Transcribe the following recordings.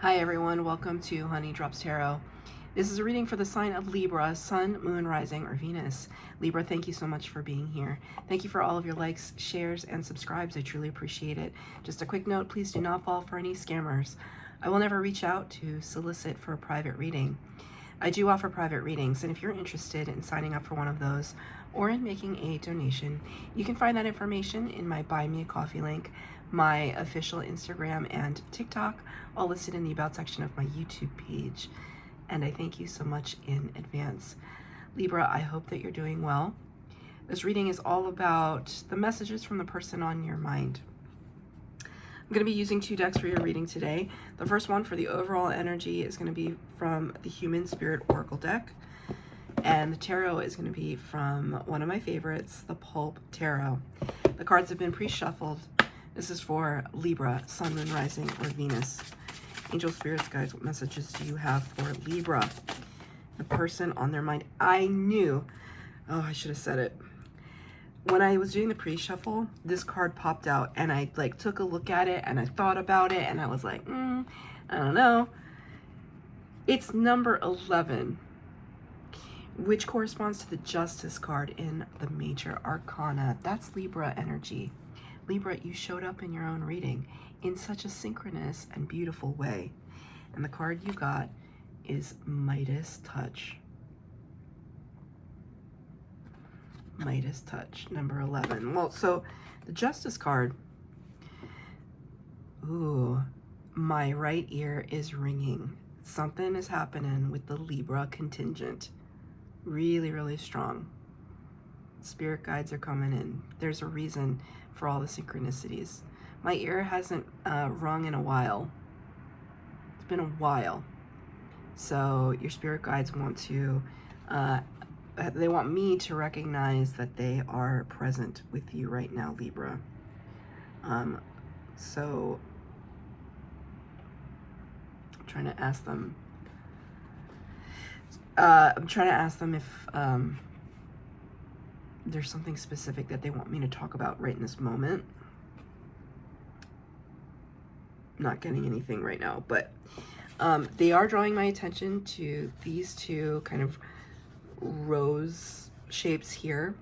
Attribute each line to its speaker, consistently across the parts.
Speaker 1: Hi everyone, welcome to Honey Drops Tarot. This is a reading for the sign of Libra, Sun, Moon, Rising, or Venus. Libra, thank you so much for being here. Thank you for all of your likes, shares, and subscribes. I truly appreciate it. Just a quick note, please do not fall for any scammers. I will never reach out to solicit for a private reading. I do offer private readings, and if you're interested in signing up for one of those or in making a donation, you can find that information in my Buy Me a Coffee link, my official Instagram and TikTok, all listed in the About section of my YouTube page. And I thank you so much in advance. Libra, I hope that you're doing well. This reading is all about the messages from the person on your mind. I'm going to be using two decks for your reading today. The first one for the overall energy is going to be from the Human Spirit Oracle deck. And the tarot is going to be from one of my favorites, the Pulp Tarot. The cards have been pre-shuffled. This is for Libra, Sun, Moon, Rising, or Venus. Angel Spirits, guys, what messages do you have for Libra? The person on their mind. I knew, oh, I should have said it. When I was doing the pre-shuffle, this card popped out and I took a look at it and I thought about it and I was like, I don't know. It's number 11, which corresponds to the Justice card in the Major Arcana. That's Libra energy. Libra, you showed up in your own reading in such a synchronous and beautiful way. And the card you got is Midas Touch. Midas Touch, number 11. Well, so the Justice card, ooh, my right ear is ringing. Something is happening with the Libra contingent. Really, really strong. Spirit guides are coming in. There's a reason for all the synchronicities. My ear hasn't rung in a while. It's been a while. So your spirit guides want to, they want me to recognize that they are present with you right now, Libra. So I'm trying to ask them. If there's something specific that they want me to talk about right in this moment. Not getting anything right now, but they are drawing my attention to these two kind of rose shapes here.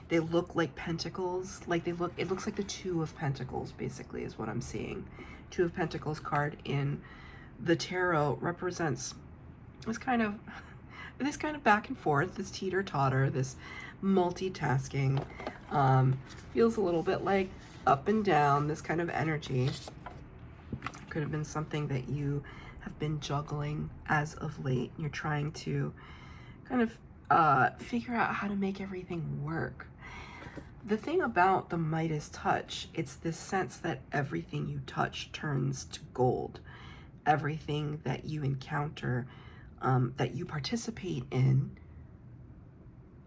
Speaker 1: They look like pentacles, it looks like the Two of Pentacles, basically, is what I'm seeing. Two of Pentacles card in the tarot represents this kind of back and forth, this teeter-totter, this multitasking. Feels a little bit like up and down, this kind of energy. Could have been something that you have been juggling as of late. You're trying to kind of figure out how to make everything work. The thing about the Midas touch, it's this sense that everything you touch turns to gold. Everything that you encounter, that you participate in,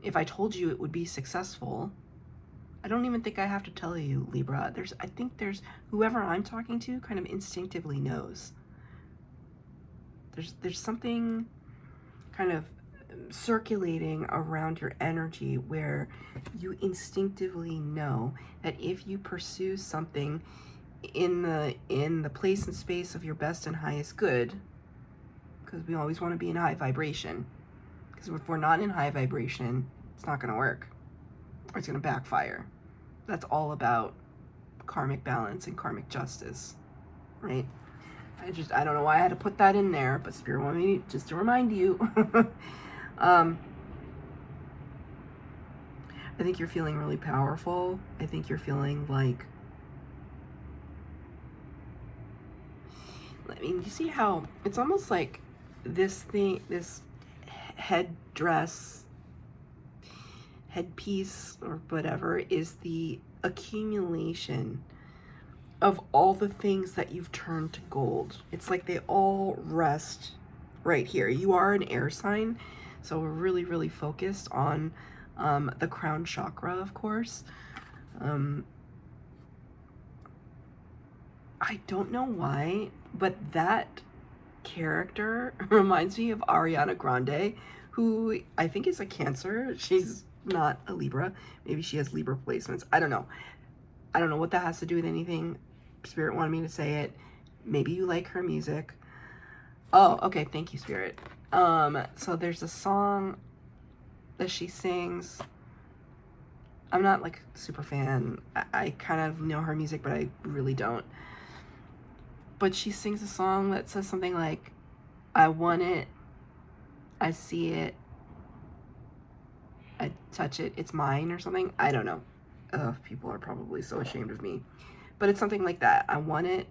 Speaker 1: if I told you it would be successful, I don't even think I have to tell you, Libra. I think there's whoever I'm talking to kind of instinctively knows. There's something kind of circulating around your energy where you instinctively know that if you pursue something in the place and space of your best and highest good, because we always want to be in high vibration, because if we're not in high vibration, it's not going to work, or it's going to backfire. That's all about karmic balance and karmic justice, right? I don't know why I had to put that in there, but Spirit wanted me just to remind you. I think you're feeling really powerful. I think you're feeling like, I mean, you see how it's almost like this headdress, headpiece, or whatever, is the accumulation of all the things that you've turned to gold. It's like they all rest right here. You are an air sign, so we're really, really focused on the crown chakra, of course. I don't know why, but that character reminds me of Ariana Grande, who I think is a Cancer. She's not a Libra. Maybe she has Libra placements. I don't know. I don't know what that has to do with anything. Spirit wanted me to say it. Maybe you like her music. Oh, okay. Thank you, Spirit. So there's a song that she sings. I'm not like super fan. I kind of know her music, but I really don't. But she sings a song that says something like, I want it, I see it, I touch it, it's mine, or something. I don't know. People are probably so ashamed of me. But it's something like that. I want it,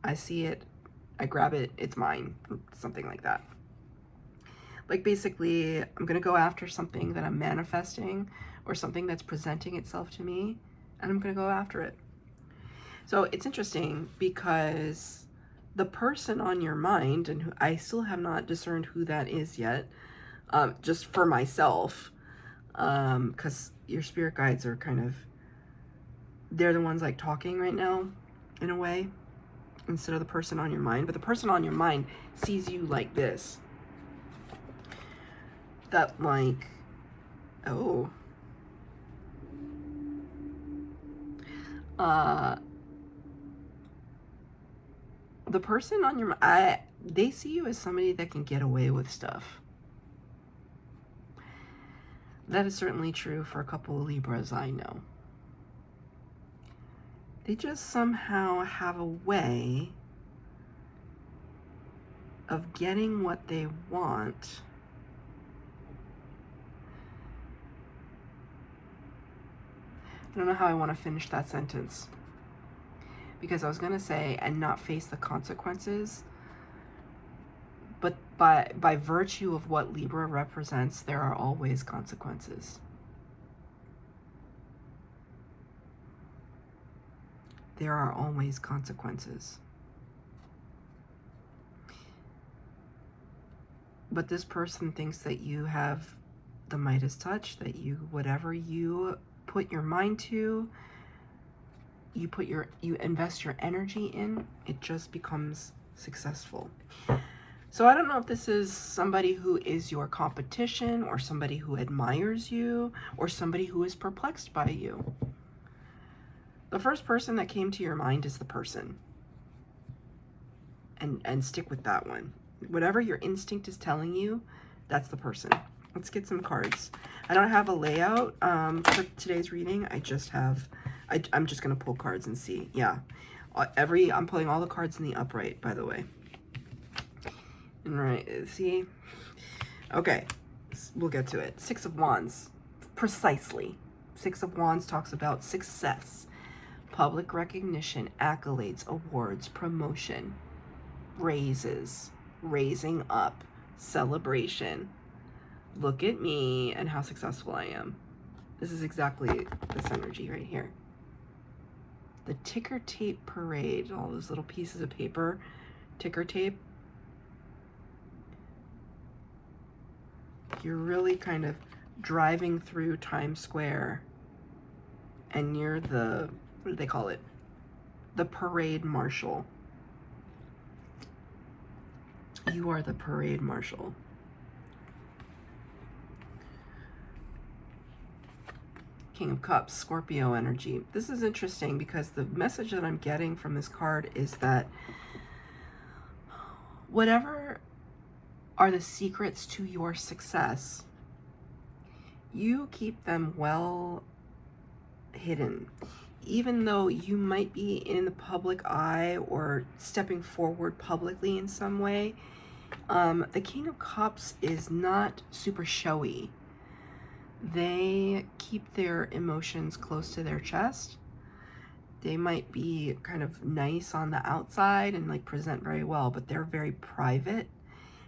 Speaker 1: I see it, I grab it, it's mine. Something like that. Like basically, I'm going to go after something that I'm manifesting or something that's presenting itself to me, and I'm going to go after it. So it's interesting because the person on your mind, and who I still have not discerned who that is yet, just for myself, because your spirit guides are kind of, they're the ones like talking right now in a way, instead of the person on your mind. But the person on your mind sees you like this. That like, oh, the person on your mind, they see you as somebody that can get away with stuff. That is certainly true for a couple of Libras I know. They just somehow have a way of getting what they want I don't know how I want to finish that sentence, because I was going to say, and not face the consequences, but by virtue of what Libra represents, there are always consequences. There are always consequences. But this person thinks that you have the Midas touch, that you, whatever you put your mind to, you invest your energy in, it just becomes successful. So I don't know if this is somebody who is your competition, or somebody who admires you, or somebody who is perplexed by you. The first person that came to your mind is the person. And stick with that one. Whatever your instinct is telling you, that's the person. Let's get some cards. I don't have a layout for today's reading. I just have, I'm just going to pull cards and see. Yeah. I'm pulling all the cards in the upright, by the way. And right, see? Okay, we'll get to it. Six of Wands. Precisely. Six of Wands talks about success, public recognition, accolades, awards, promotion, raises, raising up, celebration. Look at me and how successful I am. This is exactly this energy right here. The ticker tape parade, all those little pieces of paper, ticker tape. You're really kind of driving through Times Square, and you're the, what do they call it? The parade marshal. You are the parade marshal. King of Cups, Scorpio energy. This is interesting because the message that I'm getting from this card is that whatever are the secrets to your success, you keep them well hidden. Even though you might be in the public eye or stepping forward publicly in some way, the King of Cups is not super showy. They keep their emotions close to their chest. They might be kind of nice on the outside and like present very well, but they're very private.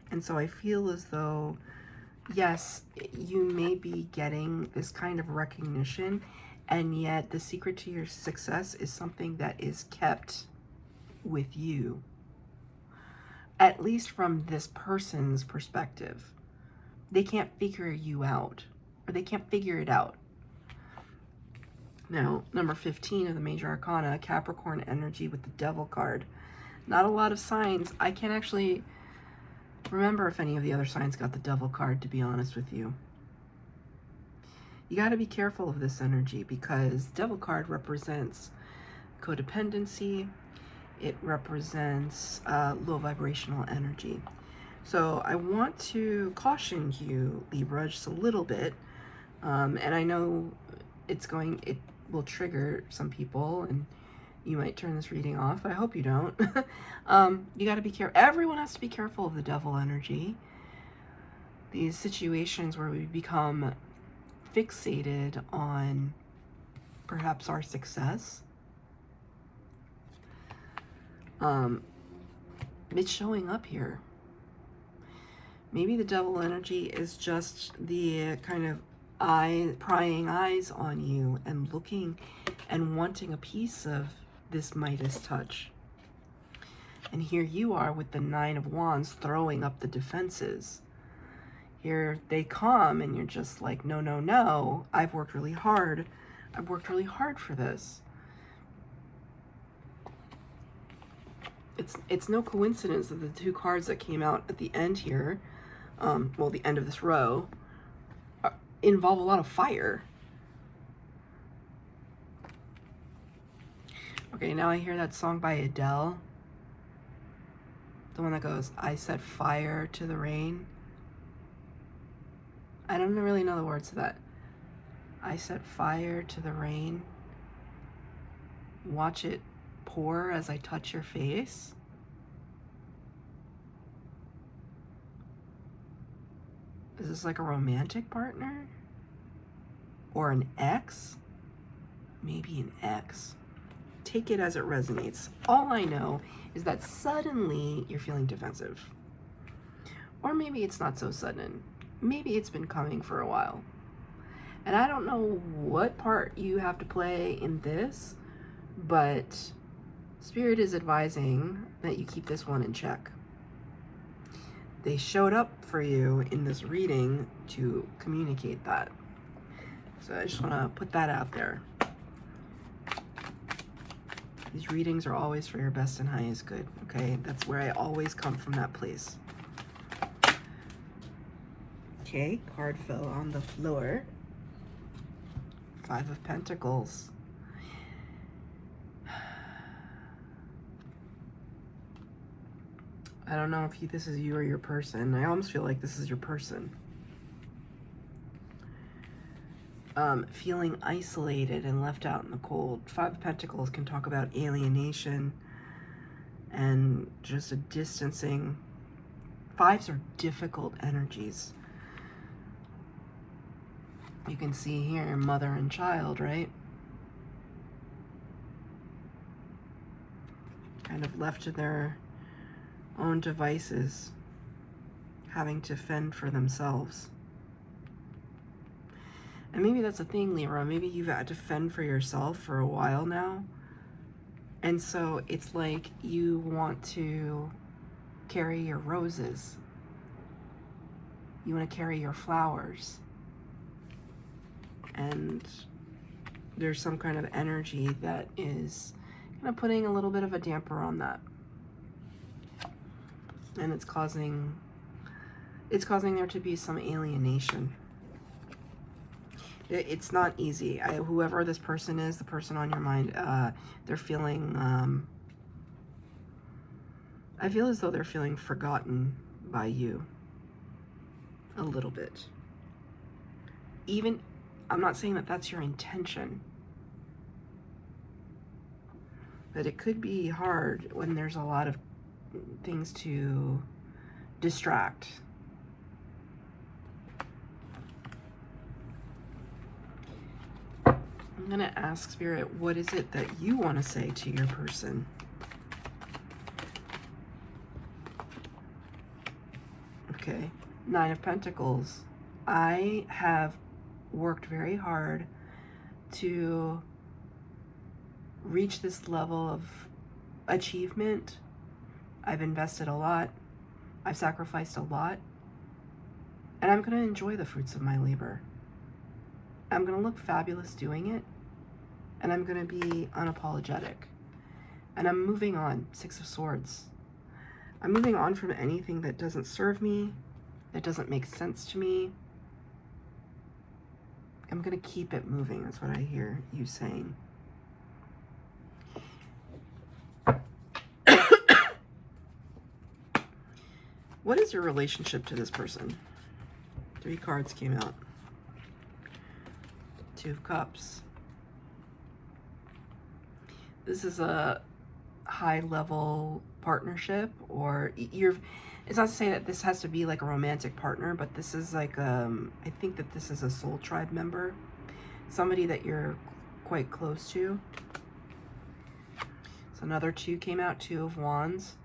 Speaker 1: And so I feel as though, yes, you may be getting this kind of recognition, and yet the secret to your success is something that is kept with you, at least from this person's perspective. They can't figure you out, or they can't figure it out. Now, number 15 of the Major Arcana, Capricorn energy with the Devil card. Not a lot of signs. I can't actually remember if any of the other signs got the Devil card, to be honest with you. You got to be careful of this energy because Devil card represents codependency. it represents low vibrational energy. So I want to caution you, Libra, just a little bit. And I know it will trigger some people, and you might turn this reading off, but I hope you don't. You got to be careful. Everyone has to be careful of the devil energy. These situations where we become fixated on perhaps our success. It's showing up here. Maybe the devil energy is just the kind of prying eyes on you and looking and wanting a piece of this Midas touch. And here you are with the Nine of Wands throwing up the defenses. Here they come and you're just like, no, no, no. I've worked really hard. I've worked really hard for this. It's no coincidence that the two cards that came out at the end here, well, the end of this row, involve a lot of fire. Okay, now I hear that song by Adele. The one that goes, I set fire to the rain. I don't really know the words to that. I set fire to the rain. Watch it pour as I touch your face. Is this like a romantic partner? Or an ex? Maybe an ex. Take it as it resonates. All I know is that suddenly you're feeling defensive. Or maybe it's not so sudden. Maybe it's been coming for a while. And I don't know what part you have to play in this, but Spirit is advising that you keep this one in check. They showed up for you in this reading to communicate that. So I just want to put that out there. These readings are always for your best and highest good, okay? That's where I always come from, that place. Okay, card fell on the floor. Five of Pentacles. I don't know if this is you or your person. I almost feel like this is your person. Feeling isolated and left out in the cold. Five of Pentacles can talk about alienation and just a distancing. Fives are difficult energies. You can see here mother and child, right? Kind of left to their own devices, having to fend for themselves. And maybe that's a thing, Libra. Maybe you've had to fend for yourself for a while now. And so it's like you want to carry your roses. You want to carry your flowers. And there's some kind of energy that is kind of putting a little bit of a damper on that. And it's causing there to be some alienation. It's not easy. Whoever this person is, the person on your mind, they're feeling, I feel as though they're feeling forgotten by you a little bit. Even, I'm not saying that that's your intention, but it could be hard when there's a lot of things to distract. I'm going to ask Spirit, what is it that you want to say to your person? Okay, Nine of Pentacles. I have worked very hard to reach this level of achievement. I've invested a lot. I've sacrificed a lot. And I'm going to enjoy the fruits of my labor. I'm going to look fabulous doing it. And I'm going to be unapologetic. And I'm moving on. Six of Swords. I'm moving on from anything that doesn't serve me, that doesn't make sense to me. I'm going to keep it moving. That's what I hear you saying. What is your relationship to this person? 3 cards came out. 2 of Cups. This is a high-level partnership, or it's not to say that this has to be like a romantic partner, but this is like, I think that this is a soul tribe member, somebody that you're quite close to. So another 2 came out, 2 of Wands.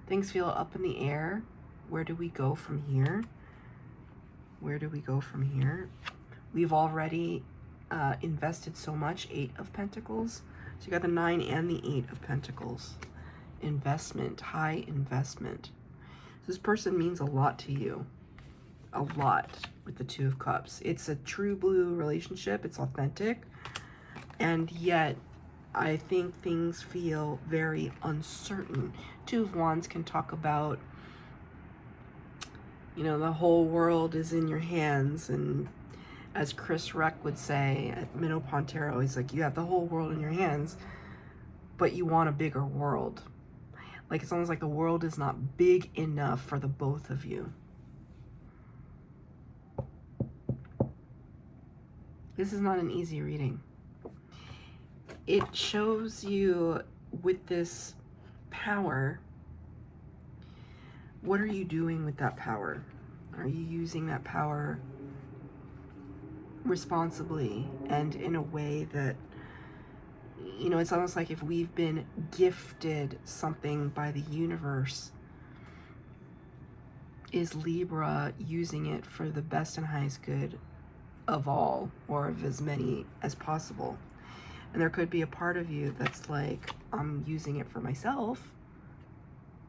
Speaker 1: Things feel up in the air. Where do we go from here? Where do we go from here? We've already invested so much. 8 of Pentacles. So you got the 9 and the 8 of Pentacles. Investment, high investment. So this person means a lot to you. A lot with the 2 of Cups. It's a true blue relationship. It's authentic. And yet, I think things feel very uncertain. 2 of Wands can talk about, you know, the whole world is in your hands. And as Chris Reck would say at Minnow Pontero, he's like, you have the whole world in your hands, but you want a bigger world. Like, it's almost like the world is not big enough for the both of you. This is not an easy reading. It shows you with this power, what are you doing with that power? Are you using that power responsibly and in a way that, you know, it's almost like if we've been gifted something by the universe, is Libra using it for the best and highest good of all, or of as many as possible? And there could be a part of you that's like, I'm using it for myself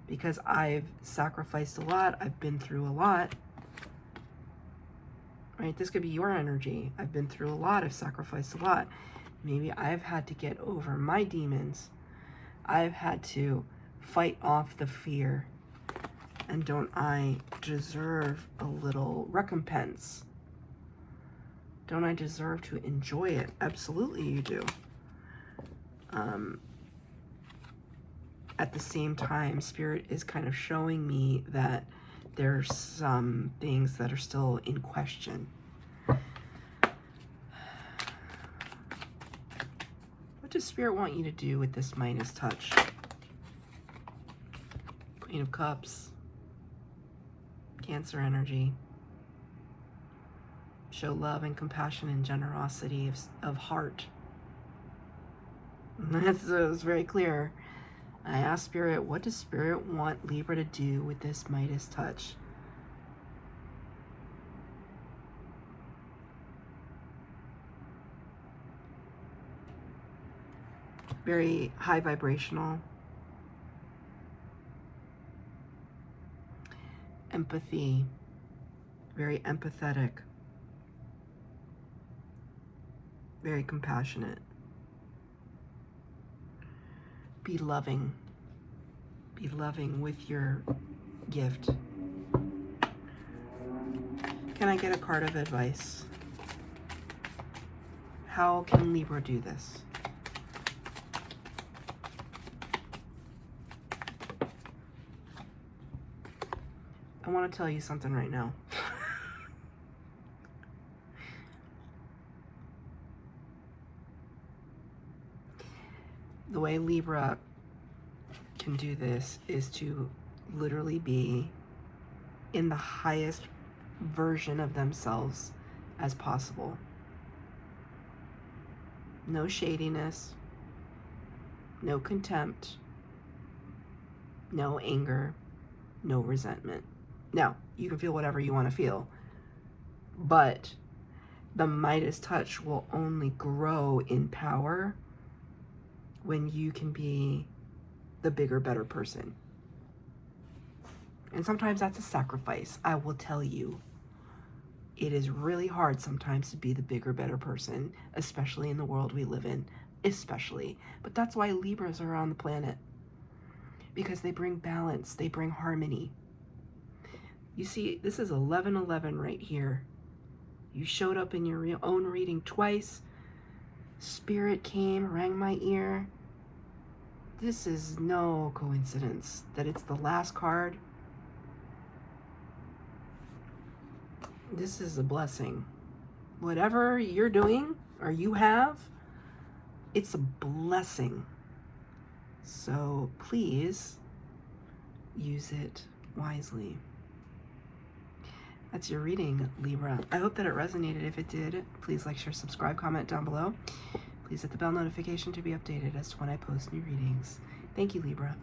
Speaker 1: because I've sacrificed a lot, I've been through a lot, right? This could be your energy. I've been through a lot, I've sacrificed a lot. Maybe I've had to get over my demons. I've had to fight off the fear. And don't I deserve a little recompense? Don't I deserve to enjoy it? Absolutely you do. At the same time, Spirit is kind of showing me that there's some things that are still in question. What does Spirit want you to do with this Midas touch? Queen of Cups. Cancer energy. Show love and compassion and generosity of heart. That's very clear. I asked Spirit, what does Spirit want Libra to do with this Midas touch? Very high vibrational. Empathy. Very empathetic. Very compassionate. Be loving. Be loving with your gift. Can I get a card of advice? How can Libra do this? I want to tell you something right now. The way Libra can do this is to literally be in the highest version of themselves as possible. No shadiness, no contempt, no anger, no resentment. Now, you can feel whatever you want to feel, but the Midas touch will only grow in power when you can be the bigger, better person. And sometimes that's a sacrifice. I will tell you, it is really hard sometimes to be the bigger, better person, especially in the world we live in, especially. But that's why Libras are on the planet, because they bring balance, they bring harmony. You see, this is 1111 right here. You showed up in your own reading twice. Spirit came, rang my ear. This is no coincidence that it's the last card. This is a blessing. Whatever you're doing or you have, it's a blessing. So please use it wisely. That's your reading, Libra. I hope that it resonated. If it did, please like, share, subscribe, comment down below. Please hit the bell notification to be updated as to when I post new readings. Thank you, Libra.